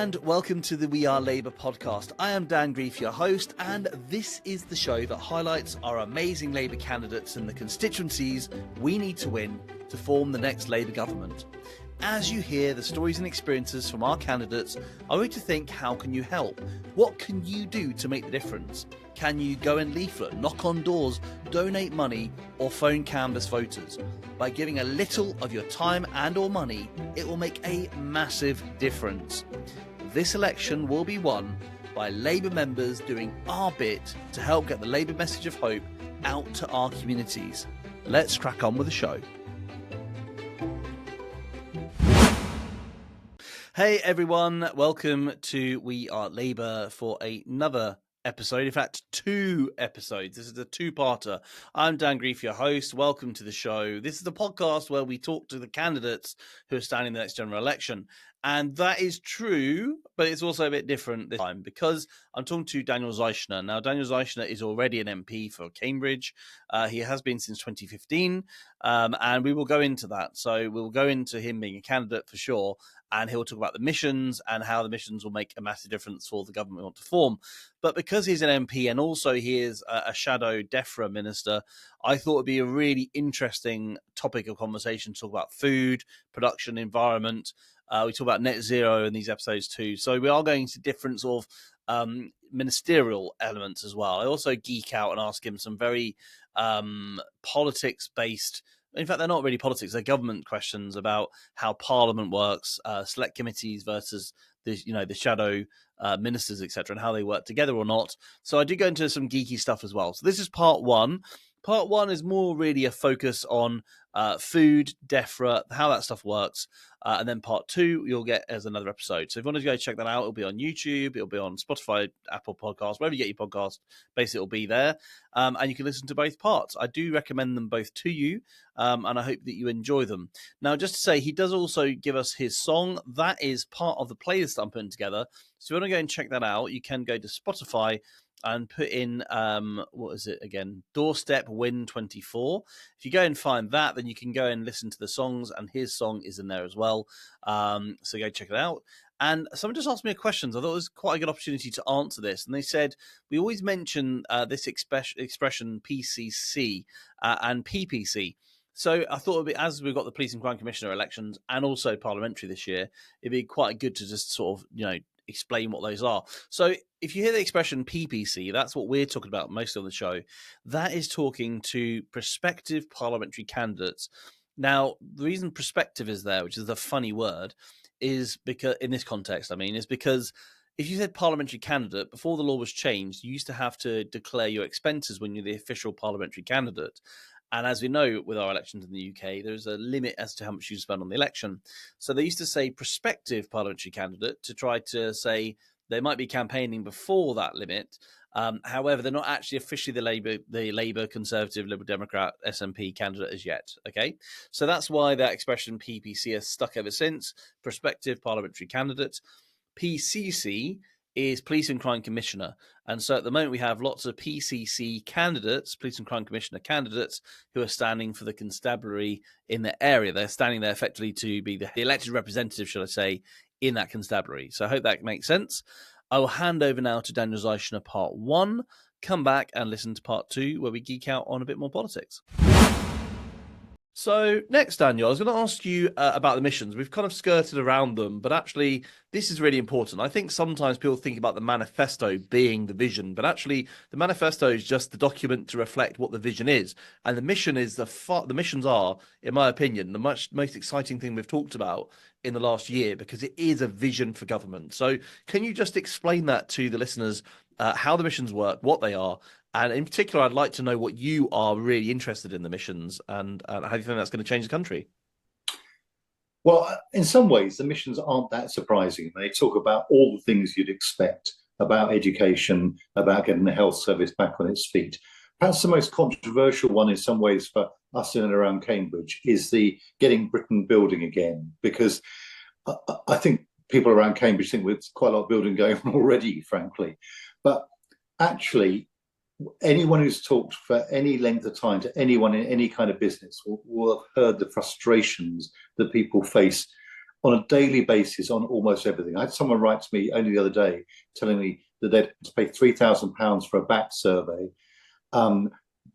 And welcome to the We Are Labour podcast. I am Dan Greef, your host, and this is the show that highlights our amazing Labour candidates and the constituencies we need to win to form the next Labour government. As you hear the stories and experiences from our candidates, I want you to think, how can you help? What can you do to make the difference? Can you go and leaflet, knock on doors, donate money, or phone canvass voters? By giving a little of your time and or money, it will make a massive difference. This election will be won by Labour members doing our bit to help get the Labour message of hope out to our communities. Let's crack on with the show. Hey everyone, welcome to We Are Labour for another episode, in fact 2 episodes. This is a two-parter. I'm Dan Greef, your host. Welcome to the show. This is the podcast where we talk to the candidates who are standing in the next general election. And that is true, but it's also a bit different this time because I'm talking to Daniel Zeichner. Now, Daniel Zeichner is already an MP for Cambridge. He has been since 2015, and we will go into that. So we'll go into him being a candidate for sure, and he'll talk about the missions and how the missions will make a massive difference for the government we want to form. But because he's an MP and also he is a shadow DEFRA minister, I thought it'd be a really interesting topic of conversation to talk about food, production, environment. We talk about net zero in these episodes too. So we are going into different sort of ministerial elements as well. I also geek out and ask him some very politics-based, in fact, they're not really politics, they're government questions about how Parliament works, select committees versus the shadow ministers, etc., and how they work together or not. So I do go into some geeky stuff as well. So this is part one. Part one is more really a focus on food, DEFRA, how that stuff works. And then part two, you'll get as another episode. So if you want to go check that out, it'll be on YouTube, it'll be on Spotify, Apple Podcasts, wherever you get your podcast, basically it'll be there. And you can listen to both parts. I do recommend them both to you, and I hope that you enjoy them. Now, just to say, he does also give us his song. That is part of the playlist I'm putting together. So if you want to go and check that out, you can go to Spotify and put in, what is it again? Doorstep Win 24. If you go and find that, then you can go and listen to the songs, and his song is in there as well. So go check it out. And someone just asked me a question. So I thought it was quite a good opportunity to answer this. And they said, we always mention this expression PCC and PPC. So I thought it'd be, as we've got the Police and Crime Commissioner elections and also parliamentary this year, it'd be quite good to just sort of, explain what those are. So if you hear the expression PPC, that's what we're talking about most on the show. That is talking to prospective parliamentary candidates. Now, the reason prospective is there, which is a funny word, is because in this context, is because if you said parliamentary candidate, before the law was changed, you used to have to declare your expenses when you're the official parliamentary candidate. And as we know with our elections in the UK, there's a limit as to how much you spend on the election. So they used to say prospective parliamentary candidate to try to say they might be campaigning before that limit. However, they're not actually officially the Labour, Conservative, Liberal Democrat, SNP candidate as yet. Okay, so that's why that expression PPC has stuck ever since. Prospective parliamentary candidate. PCC is Police and Crime Commissioner. And so at the moment we have lots of PCC candidates, Police and Crime Commissioner candidates, who are standing for the constabulary in their area. They're standing there effectively to be the elected representative, should I say, in that constabulary. So I hope that makes sense. I will hand over now to Daniel Zeichner, part 1. Come back and listen to part 2, where we geek out on a bit more politics. So next, Daniel, I was going to ask you about the missions. We've kind of skirted around them, but actually this is really important. I think sometimes people think about the manifesto being the vision, but actually the manifesto is just the document to reflect what the vision is. And the mission is the missions are, in my opinion, the most exciting thing we've talked about in the last year, because it is a vision for government. So can you just explain that to the listeners, how the missions work, what they are? And in particular, I'd like to know what you are really interested in the missions and how you think that's going to change the country. Well, in some ways, the missions aren't that surprising. They talk about all the things you'd expect about education, about getting the health service back on its feet. Perhaps the most controversial one in some ways for us in and around Cambridge is the getting Britain building again, because I think people around Cambridge think there's quite a lot of building going on already, frankly. But actually, anyone who's talked for any length of time to anyone in any kind of business will have heard the frustrations that people face on a daily basis on almost everything. I had someone write to me only the other day telling me that they'd to pay £3,000 for a bat survey,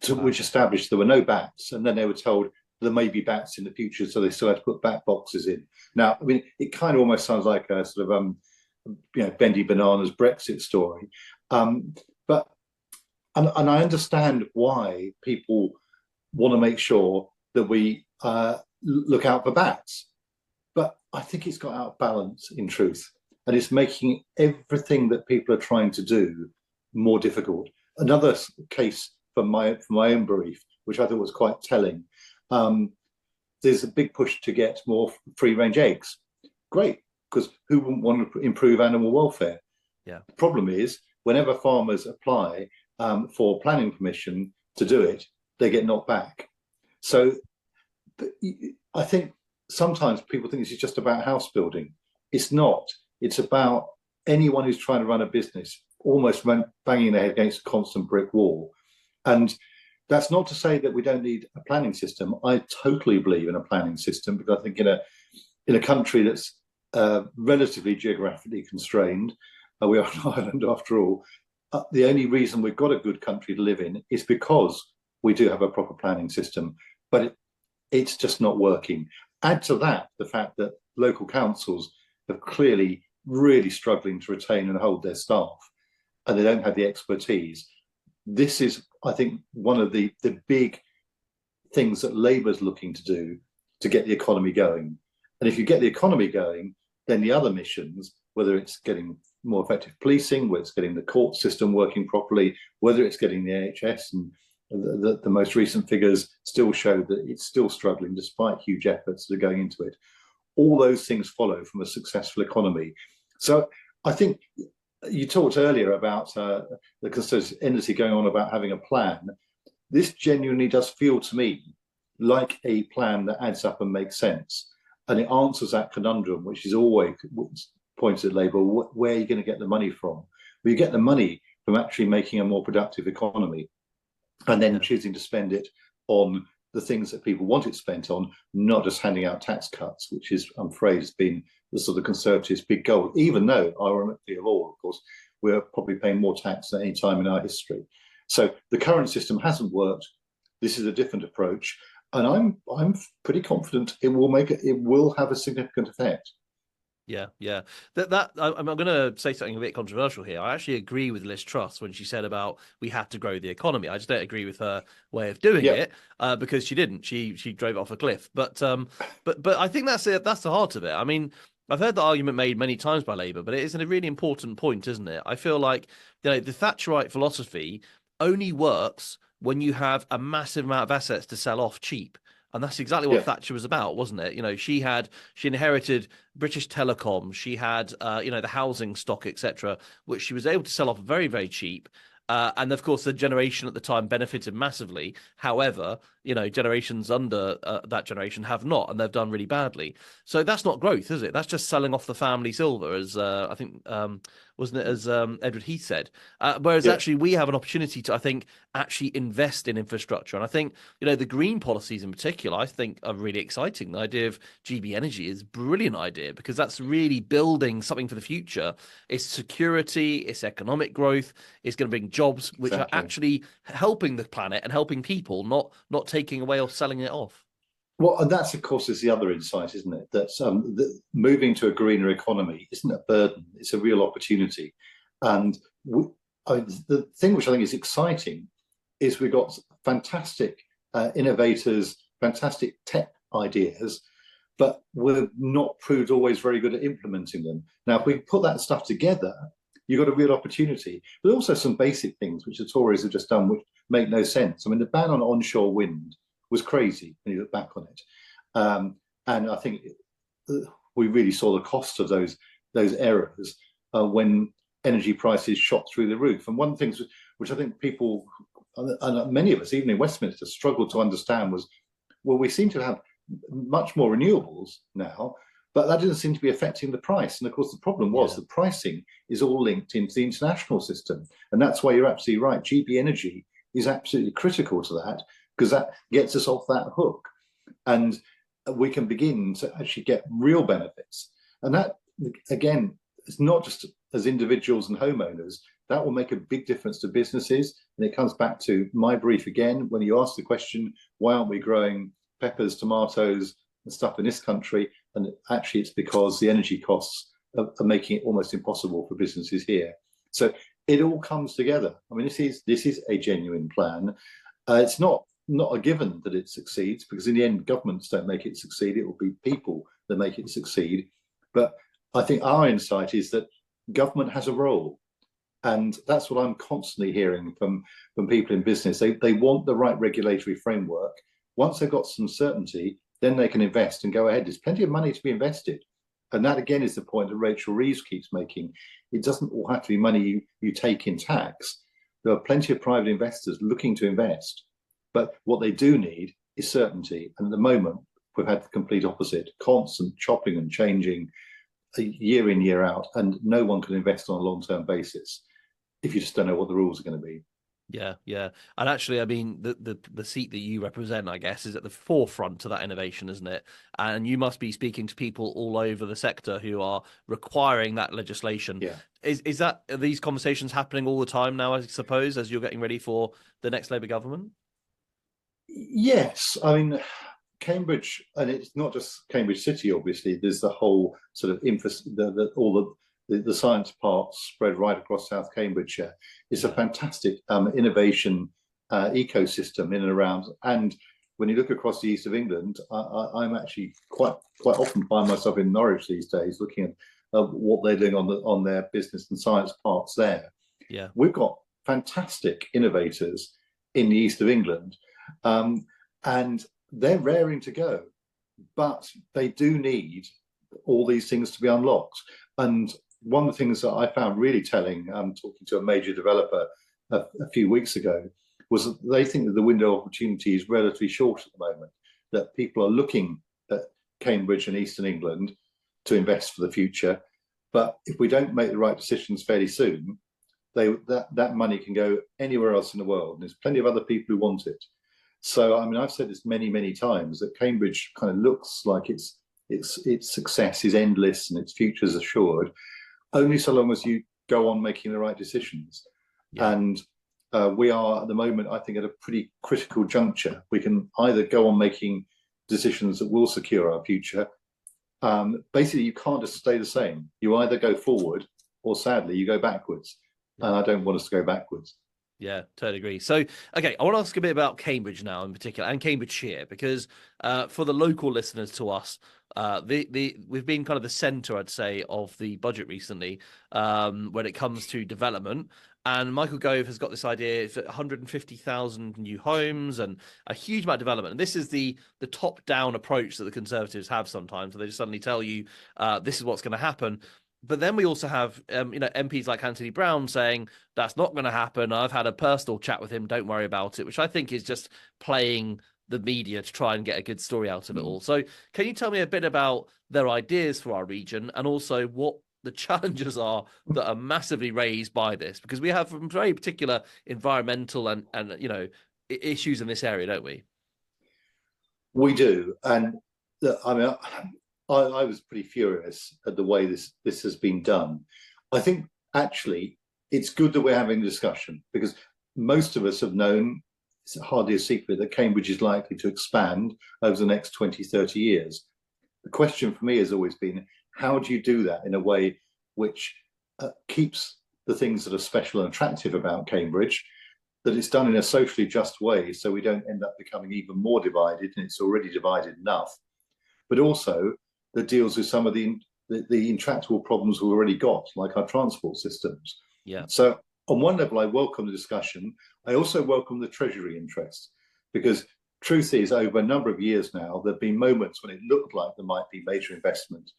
which established there were no bats, and then they were told there may be bats in the future, so they still had to put bat boxes in. Now, I mean, it kind of almost sounds like a sort of bendy bananas Brexit story, but and I understand why people want to make sure that we look out for bats, but I think it's got out of balance in truth, and it's making everything that people are trying to do more difficult. Another case from my own brief, which I thought was quite telling. There's a big push to get more free-range eggs. Great, because who wouldn't want to improve animal welfare? Yeah. The problem is, whenever farmers apply for planning permission to do it, they get knocked back. So I think sometimes people think this is just about house building. It's not. It's about anyone who's trying to run a business almost banging their head against a constant brick wall. And that's not to say that we don't need a planning system. I totally believe in a planning system, because I think in a country that's relatively geographically constrained, we are an island after all, the only reason we've got a good country to live in is because we do have a proper planning system, but it's just not working. Add to that the fact that local councils are clearly really struggling to retain and hold their staff, and they don't have the expertise. This is, I think, one of the big things that Labour's looking to do to get the economy going. And if you get the economy going, then the other missions, whether it's getting more effective policing, whether it's getting the court system working properly, whether it's getting the NHS, and the most recent figures still show that it's still struggling despite huge efforts that are going into it. All those things follow from a successful economy. So I think you talked earlier about the Constituency going on about having a plan. This genuinely does feel to me like a plan that adds up and makes sense. And it answers that conundrum, which is always pointed at Labour: where are you going to get the money from? Well, you get the money from actually making a more productive economy, and then choosing to spend it on the things that people want it spent on, not just handing out tax cuts, which is, I'm afraid, has been the sort of Conservatives' big goal, even though, ironically of all, of course, we're probably paying more tax than any time in our history. So the current system hasn't worked. This is a different approach, and I'm pretty confident it will have a significant effect. Yeah, yeah. I'm going to say something a bit controversial here. I actually agree with Liz Truss when she said about we had to grow the economy. I just don't agree with her way of doing it because she didn't. She drove it off a cliff. But I think that's it. That's the heart of it. I mean, I've heard the argument made many times by Labour, but it is a really important point, isn't it? I feel like the Thatcherite philosophy only works when you have a massive amount of assets to sell off cheap. And that's exactly what Thatcher was about, wasn't it? She inherited British Telecom, she had the housing stock, etc., which she was able to sell off very, very cheap. And of course, the generation at the time benefited massively. However, generations under that generation have not, and they've done really badly. So that's not growth, is it? That's just selling off the family silver, as I think, wasn't it, as Edward Heath said? Whereas actually we have an opportunity to, I think, actually invest in infrastructure. And I think, the green policies in particular, I think are really exciting. The idea of GB Energy is a brilliant idea because that's really building something for the future. It's security, it's economic growth, it's going to bring jobs, which are actually helping the planet and helping people, not taking away or selling it off. Well, and that's, of course, is the other insight, isn't it? That moving to a greener economy isn't a burden; it's a real opportunity. And the thing which I think is exciting is we've got fantastic innovators, fantastic tech ideas, but we're not proved always very good at implementing them. Now, if we put that stuff together, you've got a real opportunity. But also some basic things which the Tories have just done, which make no sense. I mean, the ban on onshore wind was crazy when you look back on it, and I think we really saw the cost of those errors when energy prices shot through the roof. And one of the things which I think people, and many of us, even in Westminster, struggled to understand was, well, we seem to have much more renewables now, but that doesn't seem to be affecting the price. And of course, the problem was the pricing is all linked into the international system, and that's why you're absolutely right. GB Energy is absolutely critical to that, because that gets us off that hook. And we can begin to actually get real benefits. And that, again, it's not just as individuals and homeowners, that will make a big difference to businesses. And it comes back to my brief again, when you ask the question, why aren't we growing peppers, tomatoes, and stuff in this country? And actually, it's because the energy costs are making it almost impossible for businesses here. So it all comes together. I mean, this is a genuine plan. It's not a given that it succeeds, because in the end, governments don't make it succeed. It will be people that make it succeed. But I think our insight is that government has a role. And that's what I'm constantly hearing from people in business. They want the right regulatory framework. Once they've got some certainty, then they can invest and go ahead. There's plenty of money to be invested. And that, again, is the point that Rachel Reeves keeps making. It doesn't all have to be money you take in tax. There are plenty of private investors looking to invest. But what they do need is certainty. And at the moment, we've had the complete opposite, constant chopping and changing year in, year out. And no one can invest on a long-term basis if you just don't know what the rules are going to be. Yeah, yeah. And actually, I mean, the seat that you represent, I guess, is at the forefront of that innovation, isn't it? And you must be speaking to people all over the sector who are requiring that legislation. Yeah. Are these conversations happening all the time now, I suppose, as you're getting ready for the next Labour government? Yes. I mean, Cambridge, and it's not just Cambridge City, obviously, there's the whole sort of all the science parks spread right across South Cambridgeshire. It's a fantastic innovation ecosystem in and around. And when you look across the east of England, I'm actually quite often find myself in Norwich these days, looking at what they're doing on their business and science parks there. Yeah, we've got fantastic innovators in the east of England, and they're raring to go, but they do need all these things to be unlocked. And one of the things that I found really telling, talking to a major developer a few weeks ago, was that they think that the window of opportunity is relatively short at the moment, that people are looking at Cambridge and Eastern England to invest for the future. But if we don't make the right decisions fairly soon, that money can go anywhere else in the world. And there's plenty of other people who want it. So, I mean, I've said this many, many times, that Cambridge kind of looks like its success is endless and its future is assured, only so long as you go on making the right decisions. Yeah. And we are at the moment, I think, at a pretty critical juncture. We can either go on making decisions that will secure our future. Basically, you can't just stay the same. You either go forward or, sadly, you go backwards. And I don't want us to go backwards. Yeah, totally agree. So, okay, I want to ask a bit about Cambridge now in particular, and Cambridgeshire, because for the local listeners to us, we've been kind of the centre, I'd say, of the budget recently when it comes to development. And Michael Gove has got this idea: it's 150,000 new homes and a huge amount of development. And this is the top-down approach that the Conservatives have sometimes. So they just suddenly tell you this is what's going to happen. But then we also have, MPs like Anthony Brown saying that's not going to happen. I've had a personal chat with him. Don't worry about it, which I think is just playing the media to try and get a good story out of it all. So can you tell me a bit about their ideas for our region, and also what the challenges are that are massively raised by this? Because we have very particular environmental and issues in this area, don't we? We do. And I mean, I was pretty furious at the way this has been done. I think actually it's good that we're having a discussion, because most of us have known, it's hardly a secret, that Cambridge is likely to expand over the next 20, 30 years. The question for me has always been, how do you do that in a way which keeps the things that are special and attractive about Cambridge, that it's done in a socially just way, so we don't end up becoming even more divided, and it's already divided enough, but also that deals with some of the intractable problems we've already got, like our transport systems. Yeah. So on one level, I welcome the discussion. I also welcome the Treasury interest, because truth is, over a number of years now, there have been moments when it looked like there might be major investment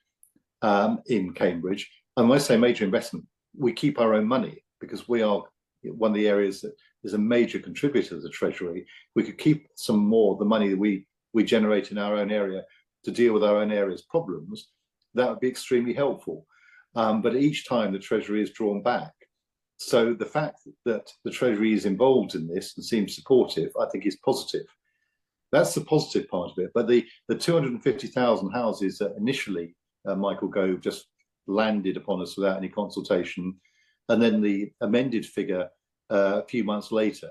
in Cambridge. And when I say major investment, we keep our own money, because we are one of the areas that is a major contributor to the Treasury. We could keep some more of the money that we generate in our own area to deal with our own area's problems. That would be extremely helpful. But each time the Treasury is drawn back. So the fact that the Treasury is involved in this and seems supportive, I think, is positive. That's the positive part of it. But the 250,000 houses that initially Michael Gove just landed upon us without any consultation, and then the amended figure a few months later,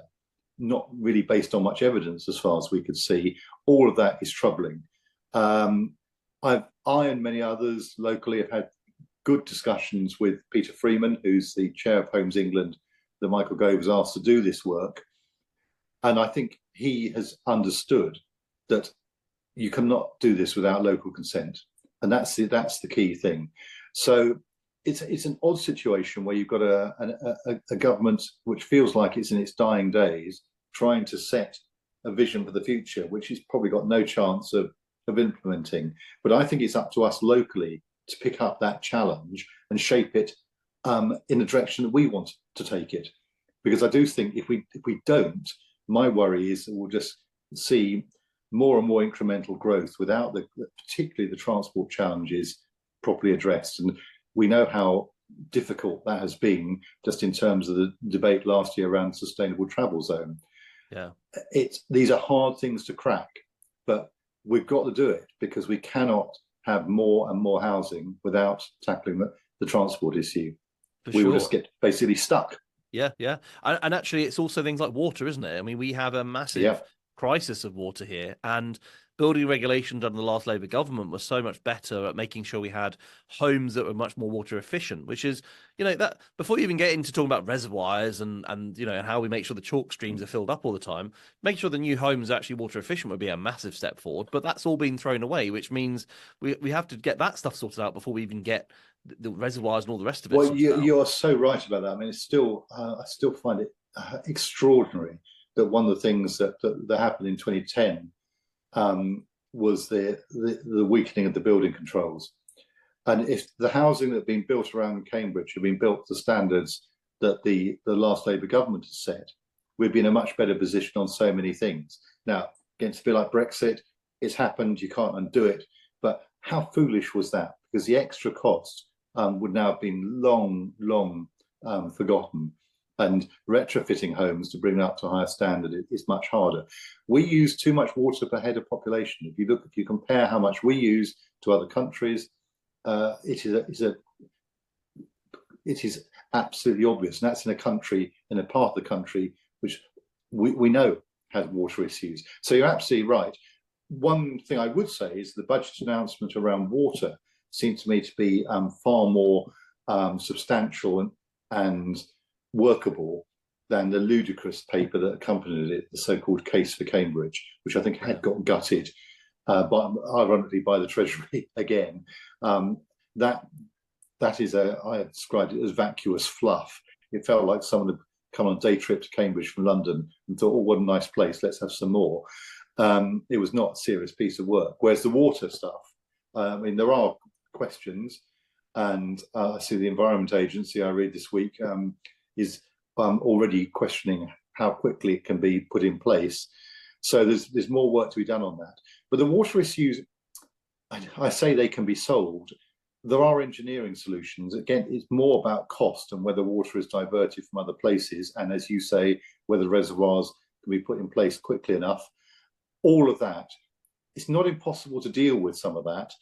not really based on much evidence as far as we could see, all of that is troubling. I and many others locally have had good discussions with Peter Freeman, who's the chair of Homes England, that Michael Gove was asked to do this work. And I think he has understood that you cannot do this without local consent. And that's the key thing. So it's an odd situation where you've got a government which feels like it's in its dying days, trying to set a vision for the future, which it's probably got no chance of implementing. But I think it's up to us locally to pick up that challenge and shape it in the direction that we want to take it. Because I do think if we don't, my worry is that we'll just see more and more incremental growth without particularly the transport challenges properly addressed. And we know how difficult that has been just in terms of the debate last year around sustainable travel zone. Yeah, these are hard things to crack, but we've got to do it because we cannot have more and more housing without tackling the transport issue. We will just get basically stuck. Yeah, yeah. And actually, it's also things like water, isn't it? I mean, we have a massive crisis of water here, and building regulations under the last Labour government was so much better at making sure we had homes that were much more water efficient, which is, that before you even get into talking about reservoirs and how we make sure the chalk streams are filled up all the time, make sure the new homes are actually water efficient would be a massive step forward. But that's all been thrown away, which means we have to get that stuff sorted out before we even get the reservoirs and all the rest of it. Well, you are so right about that. I mean, it's still I still find it extraordinary that one of the things that happened in 2010 was the weakening of the building controls. And if the housing that had been built around Cambridge had been built to standards that the last Labour government has set, we'd be in a much better position on so many things. Now, again, to be like Brexit, it's happened, you can't undo it. But how foolish was that? Because the extra cost would now have been long forgotten. And retrofitting homes to bring them up to a higher standard is much harder. We use too much water per head of population. If you compare how much we use to other countries, it is absolutely obvious. And that's in a part of the country which we know has water issues. So you're absolutely right. One thing I would say is the budget announcement around water seemed to me to be far more substantial and workable than the ludicrous paper that accompanied it, the so-called Case for Cambridge, which I think had got gutted, ironically, by the Treasury again. That is I described it as vacuous fluff. It felt like someone had come on a day trip to Cambridge from London and thought, oh, what a nice place, let's have some more. It was not a serious piece of work. Whereas the water stuff, I mean, there are questions, and I see the Environment Agency, I read this week, is already questioning how quickly it can be put in place. So there's more work to be done on that. But the water issues, I say they can be solved. There are engineering solutions. Again, it's more about cost and whether water is diverted from other places. And as you say, whether reservoirs can be put in place quickly enough. All of that. It's not impossible to deal with some of that.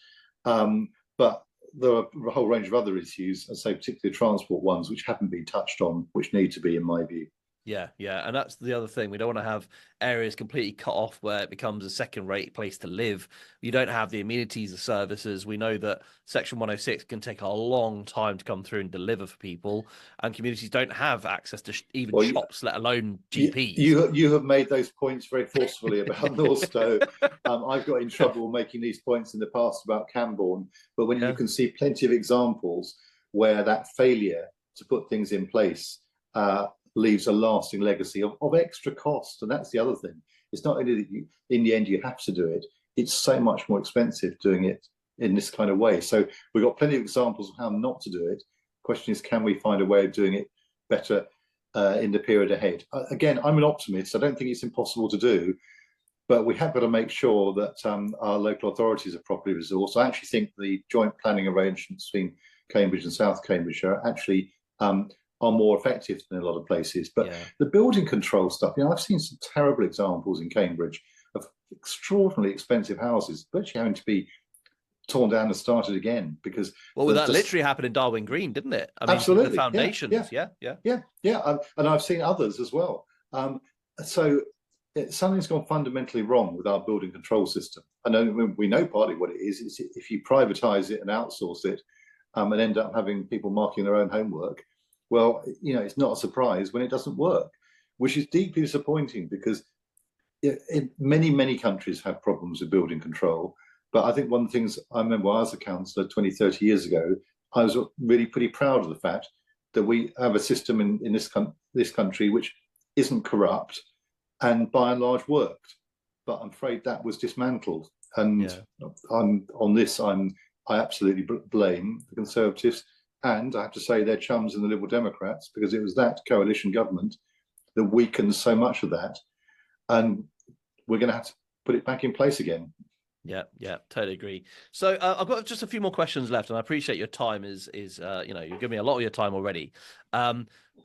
But there are a whole range of other issues, I say particularly transport ones, which haven't been touched on, which need to be, in my view. Yeah, yeah. And that's the other thing. We don't want to have areas completely cut off where it becomes a second-rate place to live. You don't have the amenities of services. We know that Section 106 can take a long time to come through and deliver for people, and communities don't have access to even shops, let alone GPs. You have made those points very forcefully about Northstowe. I've got in trouble making these points in the past about Camborne, but when you can see plenty of examples where that failure to put things in place leaves a lasting legacy of extra cost. And that's the other thing. It's not only that in the end you have to do it, it's so much more expensive doing it in this kind of way. So we've got plenty of examples of how not to do it. The question is, can we find a way of doing it better in the period ahead? Again, I'm an optimist. I don't think it's impossible to do, but we have got to make sure that our local authorities are properly resourced. I actually think the joint planning arrangements between Cambridge and South Cambridgeshire actually are more effective than in a lot of places. But the building control stuff, I've seen some terrible examples in Cambridge of extraordinarily expensive houses virtually having to be torn down and started again because Well, that literally happened in Darwin Green, didn't it? I mean, the absolutely, foundations, yeah. and I've seen others as well. So something's gone fundamentally wrong with our building control system. I know we know partly what it is. It's if you privatise it and outsource it, and end up having people marking their own homework. Well, it's not a surprise when it doesn't work, which is deeply disappointing because many countries have problems with building control. But I think one of the things I remember when I was a councillor 20, 30 years ago, I was really pretty proud of the fact that we have a system in this country which isn't corrupt and by and large worked. But I'm afraid that was dismantled. And I absolutely blame the Conservatives and I have to say their chums in the Liberal Democrats, because it was that coalition government that weakened so much of that. And we're going to have to put it back in place again. Yeah, totally agree. So I've got just a few more questions left, and I appreciate your time is you've given me a lot of your time already. I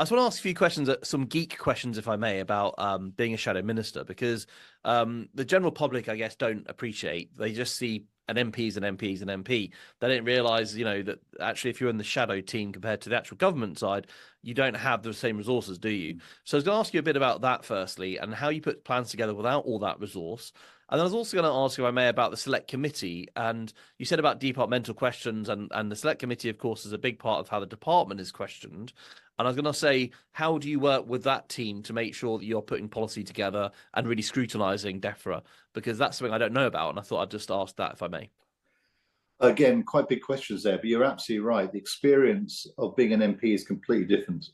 just want to ask a few questions, some geek questions, if I may, about being a shadow minister, because the general public, I guess, don't appreciate. They just see an MP is an MP is an MP. They don't realise, that actually if you're in the shadow team compared to the actual government side, you don't have the same resources, do you? So I was going to ask you a bit about that firstly, and how you put plans together without all that resource. And then I was also going to ask you, if I may, about the select committee. And you said about departmental questions, and the select committee, of course, is a big part of how the department is questioned. And I was going to say, how do you work with that team to make sure that you're putting policy together and really scrutinising DEFRA? Because that's something I don't know about, and I thought I'd just ask that, if I may. Again, quite big questions there, but you're absolutely right. The experience of being an MP is completely different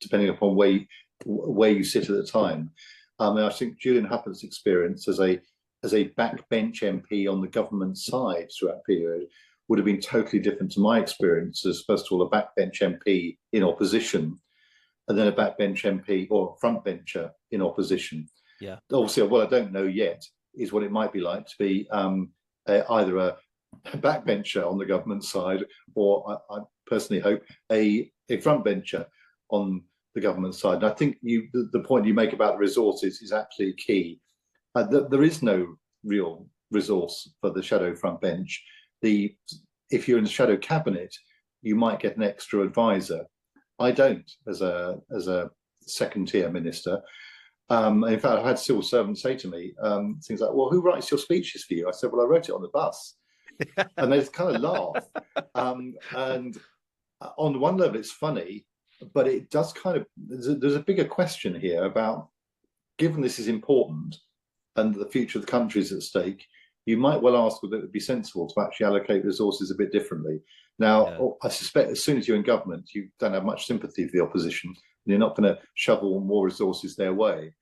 depending upon where you sit at the time. I think Julian Huppert's experience as a backbench MP on the government side throughout that period would have been totally different to my experience as, first of all, a backbench MP in opposition, and then a backbench MP or frontbencher in opposition. Yeah. Obviously, what I don't know yet is what it might be like to be either a backbencher on the government side, or I personally hope a frontbencher on the government side. And I think the point you make about the resources is absolutely key. There is no real resource for the shadow front bench. If you're in the shadow cabinet, you might get an extra advisor. I don't, as a second tier minister. In fact, I had civil servants say to me things like, "Well, who writes your speeches for you?" I said, "Well, I wrote it on the bus," and they just kind of laugh. And on one level, it's funny, but it does kind of. There's a bigger question here about, given this is important and the future of the country is at stake, you might well ask whether it would be sensible to actually allocate resources a bit differently. Now, I suspect as soon as you're in government, you don't have much sympathy for the opposition, and you're not going to shovel more resources their way.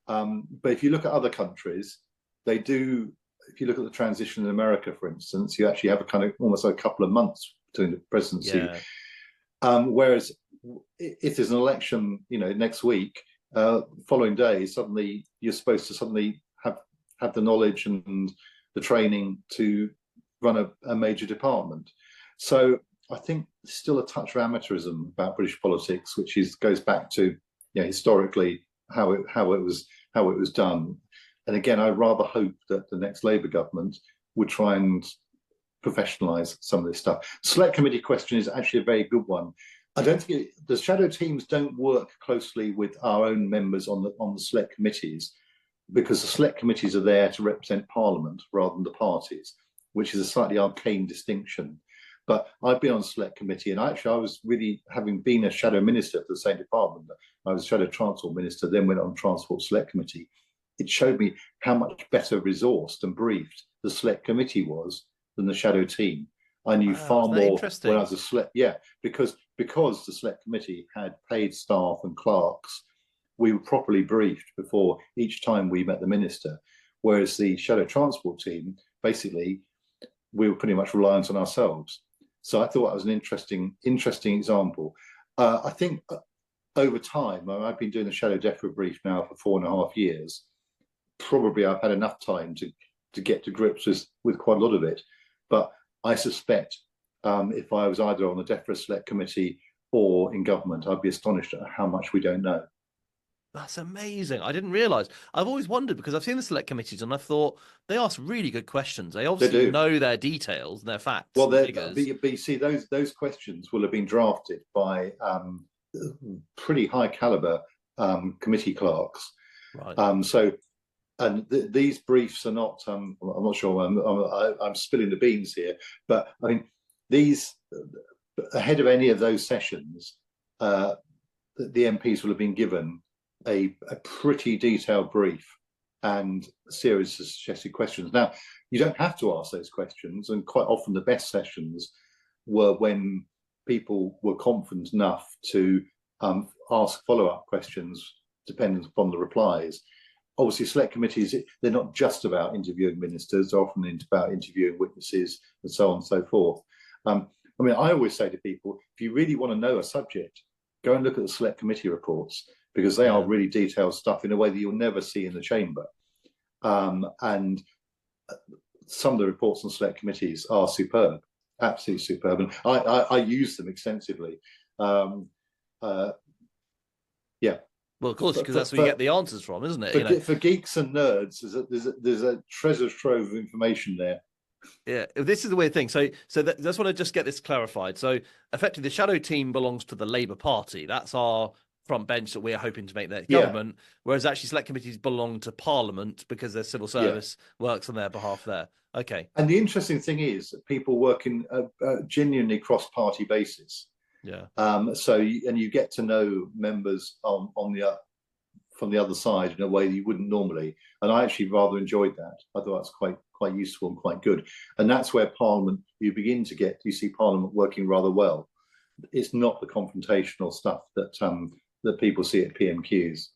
But if you look at other countries, they do. If you look at the transition in America, for instance, you actually have a kind of almost like a couple of months between the presidency. Yeah. Whereas if there's an election, next week, following day, suddenly you're supposed to suddenly have the knowledge and the training to run a major department. So I think there's still a touch of amateurism about British politics, which goes back to historically how it was done. And again, I rather hope that the next Labour government would try and professionalise some of this stuff. Select committee question is actually a very good one. I don't think the shadow teams don't work closely with our own members on the select committees, because the select committees are there to represent Parliament rather than the parties, which is a slightly arcane distinction. But I've been on select committee, and actually I was really, having been a shadow minister for the same department, I was shadow transport minister, then went on transport select committee. It showed me how much better resourced and briefed the select committee was than the shadow team. I knew far more when I was a select, because the select committee had paid staff and clerks. We were properly briefed before each time we met the minister, whereas the shadow transport team, basically, we were pretty much reliant on ourselves. So I thought that was an interesting example. I think over time, I've been doing the shadow DEFRA brief now for 4.5 years. Probably I've had enough time to get to grips with quite a lot of it. But I suspect if I was either on the DEFRA select committee or in government, I'd be astonished at how much we don't know. That's amazing. I didn't realize. I've always wondered because I've seen the select committees and I thought they ask really good questions. They They obviously do. know their details and their facts Well, and figures. but you see, those questions will have been drafted by pretty high caliber committee clerks. Right. So, and these briefs are not. I'm not sure. I'm spilling the beans here, but I mean, these ahead of any of those sessions, the MPs will have been given a pretty detailed brief and a series of suggested questions. Now, you don't have to ask those questions, and quite often the best sessions were when people were confident enough to ask follow-up questions dependent upon the replies. Obviously, select committees, they're not just about interviewing ministers, they're often about interviewing witnesses and so on and so forth. I mean, I always say to people, if you really want to know a subject, go and look at the select committee reports, because they are really detailed stuff in a way that you'll never see in the chamber. And some of the reports on select committees are superb, absolutely superb. And I use them extensively. Yeah. Well, of course, because that's where you get the answers from, isn't it? For geeks and nerds, there's a treasure trove of information there. Yeah, this is the weird thing. That's want to just get this clarified. So effectively, the shadow team belongs to the Labour Party. That's our front bench that we're hoping to make their government. Whereas actually, select committees belong to Parliament because their civil service works on their behalf there. Okay. And the interesting thing is that people work in a genuinely cross-party basis. Yeah. And you get to know members on the from the other side in a way that you wouldn't normally. And I actually rather enjoyed that. I thought that's quite useful and quite good. And that's where Parliament, you see Parliament working rather well. It's not the confrontational stuff that people see at PMQs.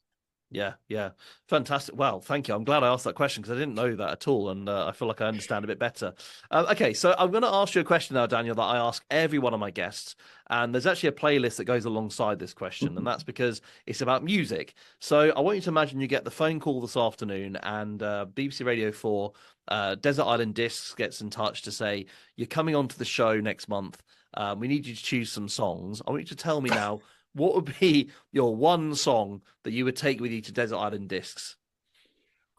Yeah. Fantastic. Well, thank you. I'm glad I asked that question because I didn't know that at all. And I feel like I understand a bit better. Okay, so I'm going to ask you a question now, Daniel, that I ask every one of my guests. And there's actually a playlist that goes alongside this question. And that's because it's about music. So I want you to imagine you get the phone call this afternoon and BBC Radio 4 Desert Island Discs gets in touch to say, you're coming onto the show next month. We need you to choose some songs. I want you to tell me now, what would be your one song that you would take with you to Desert Island Discs?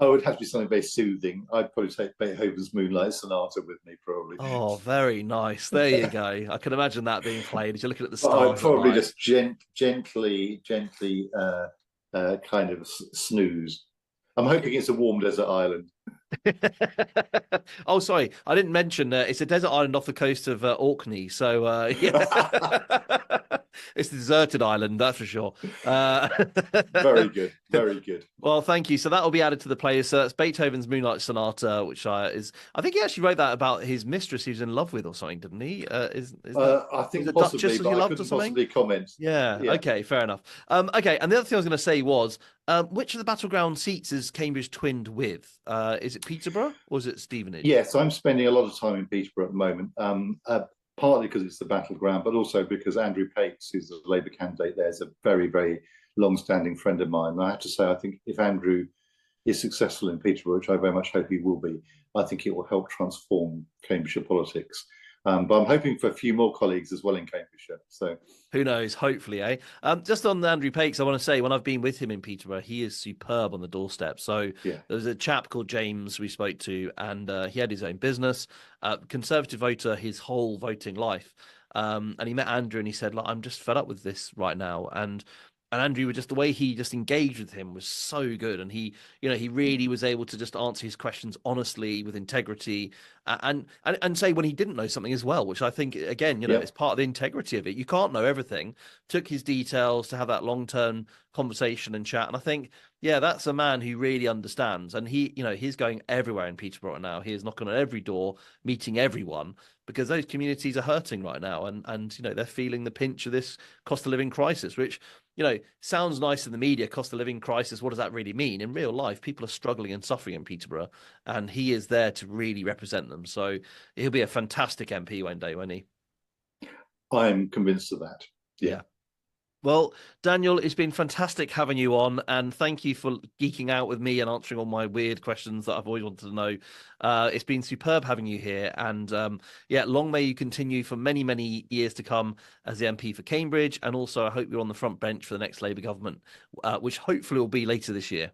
Oh, it would have to be something very soothing. I'd probably take Beethoven's Moonlight Sonata with me, probably. Oh, very nice. There you go. I can imagine that being played as you're looking at the But I'd stars. probably just gently kind of snooze. I'm hoping it's a warm desert island. Oh, sorry, I didn't mention it's a desert island off the coast of Orkney. So yeah, it's the deserted island, that's for sure. Very good, very good. Well, thank you. So that will be added to the playlist. So that's Beethoven's Moonlight Sonata, which I think he actually wrote that about his mistress he was in love with or something, didn't he? I think possibly, but I couldn't possibly comment. Yeah. Okay. Fair enough. Okay. And the other thing I was going to say was, which of the battleground seats is Cambridge twinned with? Is it Peterborough or is it Stevenage? Yes, I'm spending a lot of time in Peterborough at the moment. Partly because it's the battleground, but also because Andrew Pates, who's the Labour candidate there, is a very, very long-standing friend of mine. And I have to say, I think if Andrew is successful in Peterborough, which I very much hope he will be, I think it will help transform Cambridgeshire politics. But I'm hoping for a few more colleagues as well in Cambridgeshire. So who knows? Hopefully, eh? Just on Andrew Pakes, I want to say when I've been with him in Peterborough, he is superb on the doorstep. So there was a chap called James we spoke to, and he had his own business, Conservative voter his whole voting life. And he met Andrew and he said, "Look, I'm just fed up with this right now." And Andrew, just the way he just engaged with him was so good, and he really was able to just answer his questions honestly with integrity, and say when he didn't know something as well, which I think again, it's part of the integrity of it. You can't know everything. Took his details to have that long-term conversation and chat, and I think, that's a man who really understands, and he's going everywhere in Peterborough now. He is knocking on every door, meeting everyone, because those communities are hurting right now, and they're feeling the pinch of this cost of living crisis, which sounds nice in the media. Cost of living crisis. What does that really mean? In real life, people are struggling and suffering in Peterborough, and he is there to really represent them. So he'll be a fantastic MP one day, won't he? I'm convinced of that. Yeah. Well, Daniel, it's been fantastic having you on, and thank you for geeking out with me and answering all my weird questions that I've always wanted to know. It's been superb having you here, and yeah, long may you continue for many, many years to come as the MP for Cambridge, and also I hope you're on the front bench for the next Labour government, which hopefully will be later this year.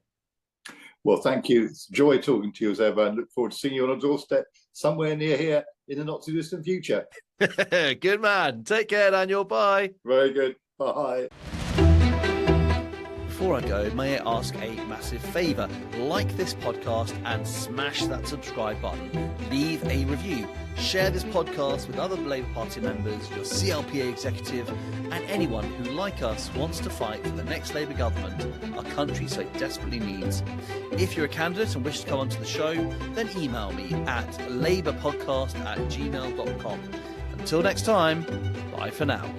Well, thank you. It's a joy talking to you as ever, and look forward to seeing you on a doorstep somewhere near here in the not too distant future. Good man. Take care, Daniel. Bye. Very good. Bye. Before I go, may I ask a massive favour? Like this podcast and smash that subscribe button. Leave a review. Share this podcast with other Labour Party members, your CLPA executive, and anyone who, like us, wants to fight for the next Labour government our country so desperately needs. If you're a candidate and wish to come onto the show, then email me at labourpodcast@gmail.com. Until next time, bye for now.